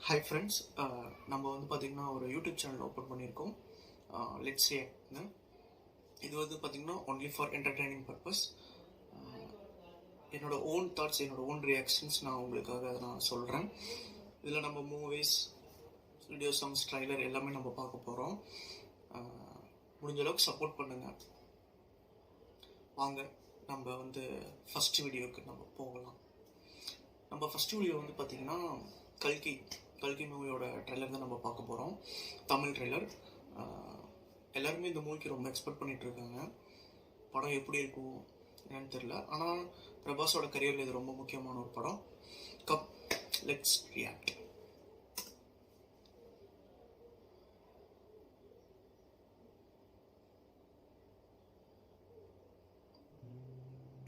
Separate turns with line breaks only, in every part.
Hi friends, நம்ம வந்து பார்த்திங்கன்னா ஒரு யூடியூப் சேனல் ஓப்பன் பண்ணியிருக்கோம். லெட்ஸ் ரியாக்ட்னு. இது வந்து பார்த்திங்கன்னா ஒன்லி ஃபார் என்டர்டெய்னிங் பர்பஸ். என்னோடய ஓன் தாட்ஸ், என்னோடய ஓன் ரியாக்ஷன்ஸ் நான் உங்களுக்காக நான் சொல்கிறேன். இதில் நம்ம மூவிஸ், வீடியோ சாங்ஸ், ட்ரைலர் எல்லாமே நம்ம பார்க்க போகிறோம். முடிஞ்ச அளவுக்கு சப்போர்ட் பண்ணுங்கள். வாங்க நம்ம வந்து ஃபஸ்ட்டு வீடியோவுக்கு நம்ம போகலாம். நம்ம ஃபஸ்ட்டு வீடியோ வந்து பார்த்திங்கன்னா கல்கி மூவியோட ட்ரெய்லர் தான் நம்ம பார்க்க போகிறோம். தமிழ் ட்ரெய்லர். எல்லாருமே இந்த மூவிக்கு ரொம்ப எக்ஸ்பெக்ட் பண்ணிகிட்ருக்காங்க. படம் எப்படி இருக்கும் என்னன்னு தெரில. ஆனால் பிரபாஸோட கரியரில் இது ரொம்ப முக்கியமான ஒரு படம். Let's react.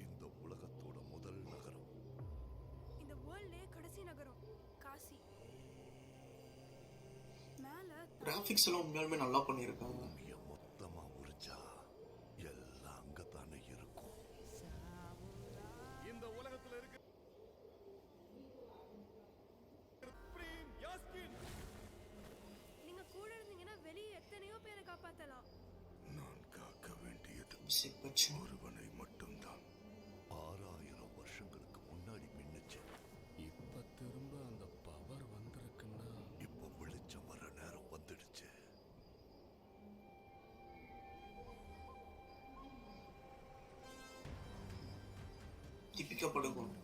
இந்த உலகத்தோட முதல் நகரம்,
இந்த வேர்ல்ட்லயே கடைசி நகரம் காசி. மேல
கிராஃபிக்ஸ் எல்லாம் உண்மையாலுமே நல்லா பண்ணியிருக்காங்க.
பூமியை மொத்தமா உரிச்சா எல்லாம் அங்கத்தானே இருக்கும். இந்த உலகத்துல இருக்க
நீங்க கூட இருந்தீங்கன்னா வெளியே எத்தனையோ பேரை காப்பாத்தலாம்.
நான் காக்க வேண்டியது
மியூசிக் வச்சு
ஒருவனை மட்டும்தான். 6000 வருஷங்களுக்கு முன்னாடி மின்னுச்சு.
இப்ப திரும்ப அந்த பவர் வந்திருக்குன்னா
இப்போ வெளிச்சம் வர நேரம் வந்துடுச்சு.
தீபிகா படுகோன்.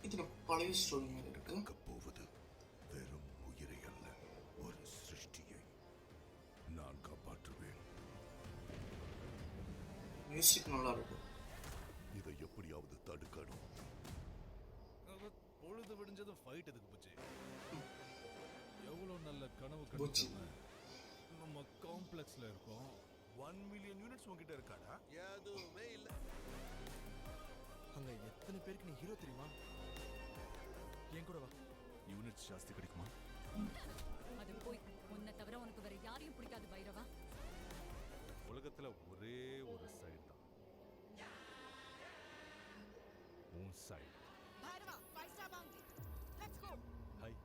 இது பழைய ஸ்டோரி மாதிரி இருக்கு.
பார்க்க போவது வெறும் உயிரை அல்ல, ஒரு சிருஷ்டியை. நான் காப்பாற்றுவேன்.
மியூசிக் நல்லா இருக்கு.
இதை எப்படியாவது தடுக்கணும்.
பொழுது விடிஞ்சதும் ஃபைட் எதுக்கு போச்சு? எவ்வளோ நல்ல கனவு
போச்சு.
கண்டுச்சோம். நம்ம காம்ப்ளெக்ஸ்ல இருக்கோம். 1 மில்லியன் யூனிட்ஸ் உங்ககிட்ட இருக்காடா?
எதுவுமே இல்ல. அங்க எத்தனை பேருக்கு நீ ஹீரோ தெரியுமா? என் கூட வா.
யூனிட்ஸ் ஜாஸ்தி கிடைக்குமா?
அது போய் உன்னை தவிர உனக்கு வேற யாரையும் பிடிக்காது பைரவா.
உலகத்துல ஒரே ஒரு சைடு தான், உன் side.
Bhairava 5 star bounty. Let's go.
Hi.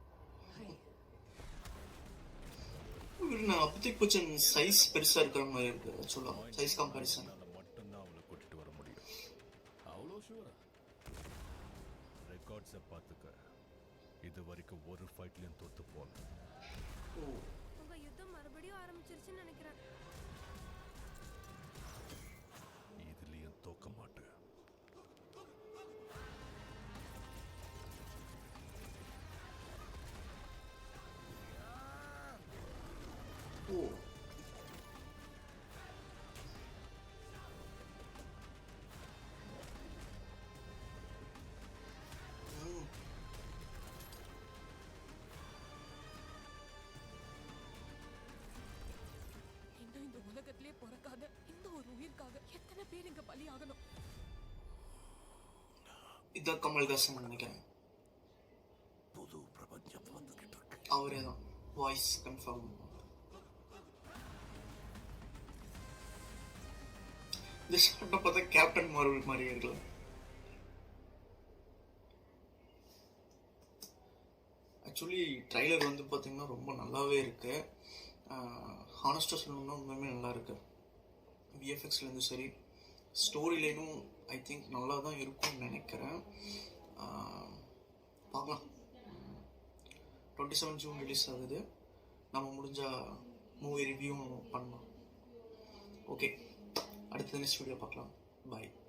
நான் அபிஷேக் பச்சன் சைஸ் பெருசா இருக்கிற மாதிரி இருக்கு. சொல்லலாம் சைஸ் கம்பேரிசன்.
மட்டும்தான் அவளை கூட்டிட்டு வர முடியும். அவ்வளோ ஷூரா? ரெக்கார்ட்ஸை பார்த்துக்க. இது வரைக்கும் ஒரு ஃபைட்லையும் தோத்து போல.
உங்க யுத்தம் மறுபடியும் ஆரம்பிச்சிருச்சுன்னு நினைக்கிறேன்.
இதுலயும் தோக்க மாட்டேன்.
ஓ,
இன்னும் இந்த உலகத்திலே பிறக்காத இந்த ஒரு உயிர்க்காக எத்தனை பேர் இங்க பலி ஆகணும்?
இதான் கமல்ஹாசன் நினைக்கிறேன்.
புது பிரபஞ்சம் வந்துகிட்டு இருக்கு.
அவரே தான். Voice confirm. இந்த ஷாட்டை பார்த்தா கேப்டன் மார்வல் மாதிரியே இருக்கலாம். ஆக்சுவலி ட்ரைலர் வந்து பார்த்தீங்கன்னா ரொம்ப நல்லாவே இருக்கு. ஹானஸ்டாக சொல்லணும்னா உண்மையுமே நல்லா இருக்கு. விஎஃப்எக்ஸ்லேருந்து சரி, ஸ்டோரி லைனும் ஐ திங்க் நல்லா தான் இருக்கும்னு நினைக்கிறேன். பார்க்கலாம். 27 ஜூன் ரிலீஸ் ஆகுது. நம்ம முடிஞ்சால் மூவி ரிவ்யூவும் பண்ணலாம். ஓகே, அடுத்த நெக்ஸ்ட் வீடியோ பார்க்கலாம். பாய்.